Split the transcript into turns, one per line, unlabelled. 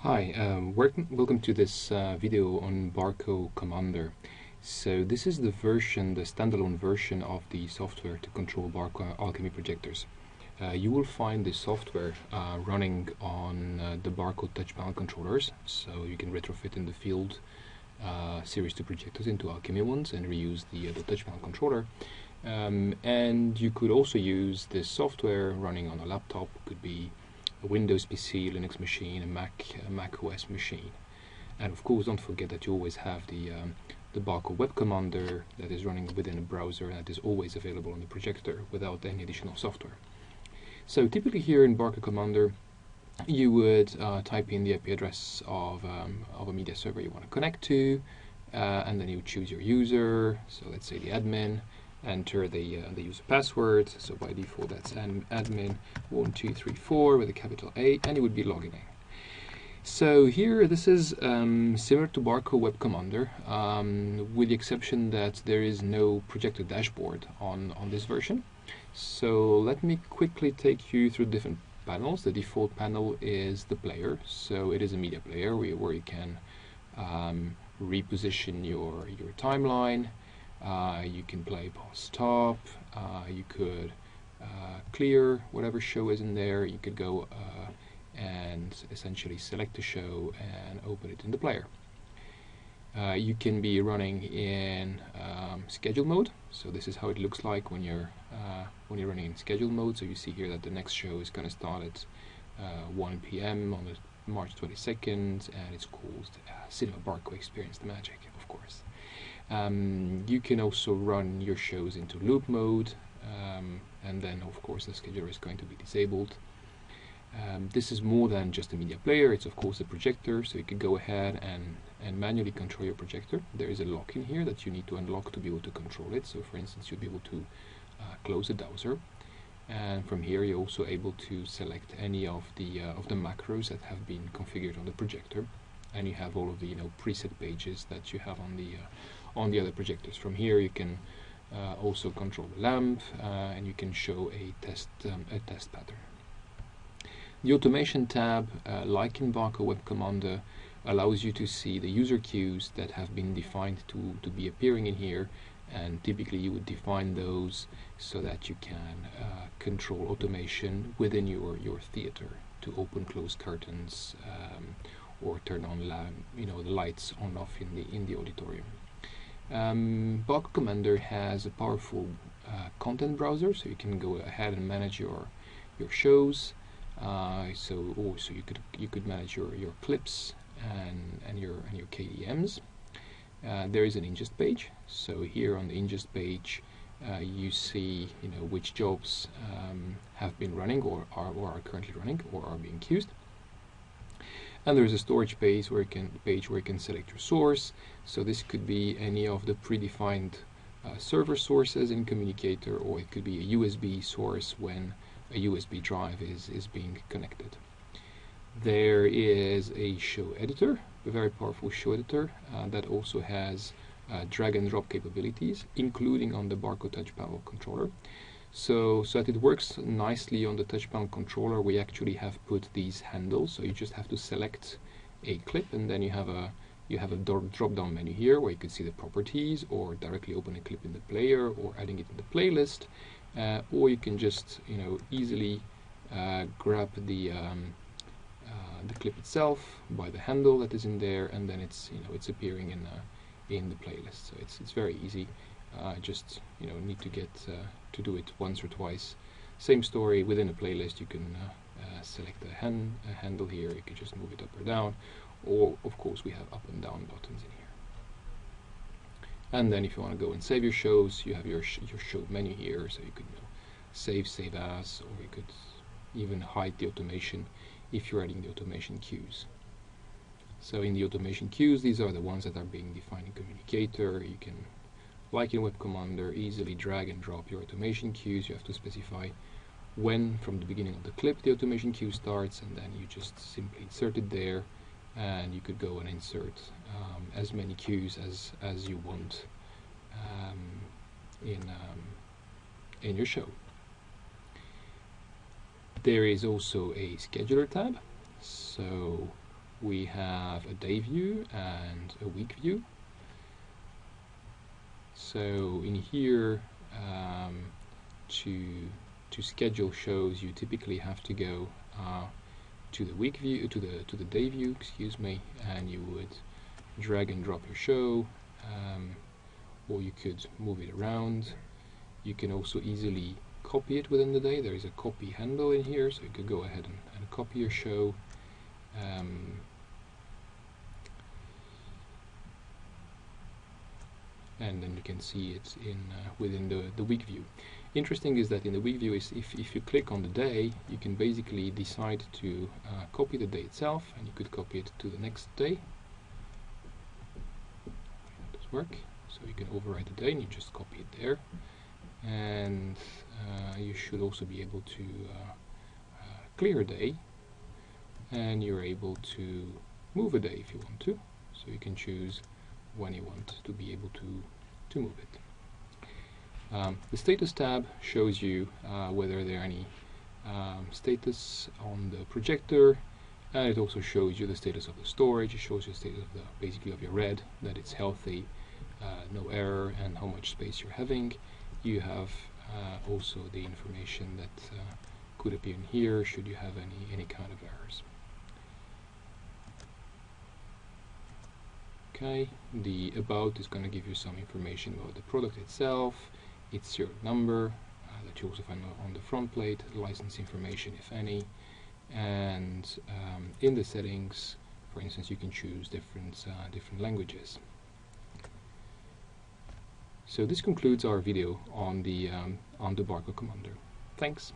Hi, welcome to this video on Barco Commander. So this is the standalone version of the software to control Barco Alchemy projectors. You will find the software running on the Barco touch panel controllers, so you can retrofit in the field Series 2 projectors into Alchemy ones and reuse the touch panel controller. And you could also use this software running on a laptop. Could be a Windows PC, Linux machine, a Mac OS machine. And of course, don't forget that you always have the Barco web commander that is running within a browser that is always available on the projector without any additional software. So typically here in Barco Commander, you would type in the IP address of a media server you want to connect to, and then you choose your user, so let's say the admin, enter the user password, so by default that's admin1234 with a capital A, and you would be logging in. So here this is similar to Barco Web Commander, with the exception that there is no projector dashboard on this version. So let me quickly take you through different panels. The default panel is the player, so it is a media player where you can reposition your timeline. You can play pause stop, you could clear whatever show is in there, you could go and essentially select a show and open it in the player. You can be running in schedule mode, so this is how it looks like when you're running in schedule mode. So you see here that the next show is going to start at 1 p.m. on the March 22nd, and it's called Cinema Barco Experience the Magic, of course. You can also run your shows into loop mode, and then of course the scheduler is going to be disabled. This is more than just a media player, it's of course a projector, so you can go ahead and manually control your projector. There is a lock in here that you need to unlock to be able to control it. So for instance, you'll be able to close the dowser, and from here you're also able to select any of the macros that have been configured on the projector, and you have all of the preset pages that you have on the other projectors. From here you can also control the lamp, and you can show a test pattern. The automation tab, like in Barco Web Commander, allows you to see the user queues that have been defined to be appearing in here, and typically you would define those so that you can control automation within your theater to open, close curtains, or turn on the lights on off in the auditorium. Barco Commander has a powerful content browser, so you can go ahead and manage your shows. So also you could manage your clips and your KDMs. There is an ingest page, so here on the ingest page you see which jobs have been running or are currently running or are being queued. And there is a storage page where you can select your source. So this could be any of the predefined server sources in Communicator, or it could be a USB source when a USB drive is being connected. There is a show editor, a very powerful show editor that also has drag and drop capabilities, including on the Barco touch panel controller. So that it works nicely on the touch panel controller, we actually have put these handles, so you just have to select a clip, and then you have a drop-down menu here where you can see the properties, or directly open a clip in the player, or adding it in the playlist, or you can just easily grab the clip itself by the handle that is in there, and then it's appearing in the playlist. So it's very easy. Just need to get to do it once or twice. Same story within a playlist. You can select a handle here. You can just move it up or down, or of course we have up and down buttons in here. And then if you want to go and save your shows, you have your show menu here, so you could save as, or you could even hide the automation if you're adding the automation queues. So in the automation queues, these are the ones that are being defined in Communicator. You can, like in Web Commander, easily drag and drop your automation queues. You have to specify when from the beginning of the clip the automation queue starts, and then you just simply insert it there, and you could go and insert as many queues as you want in your show. There is also a scheduler tab, so we have a day view and a week view. So in here, to schedule shows, you typically have to go to the week view, to the day view, excuse me, and you would drag and drop your show, or you could move it around. You can also easily copy it within the day. There is a copy handle in here, so you could go ahead and copy your show. And then you can see it in within the week view. Interesting is that in the week view, if you click on the day, you can basically decide to copy the day itself, and you could copy it to the next day. That does work. So you can override the day and you just copy it there. And you should also be able to clear a day, and you're able to move a day if you want to. So you can choose when you want to be able to move it. The status tab shows you whether there are any status on the projector, and it also shows you the status of the storage. It shows you the status of basically of your RED, that it's healthy, no error, and how much space you're having. You have also the information that could appear in here should you have any kind of errors. Okay, the about is going to give you some information about the product itself, its serial number that you also find on the front plate, license information if any, and in the settings, for instance, you can choose different languages. So this concludes our video on the Barco Commander. Thanks.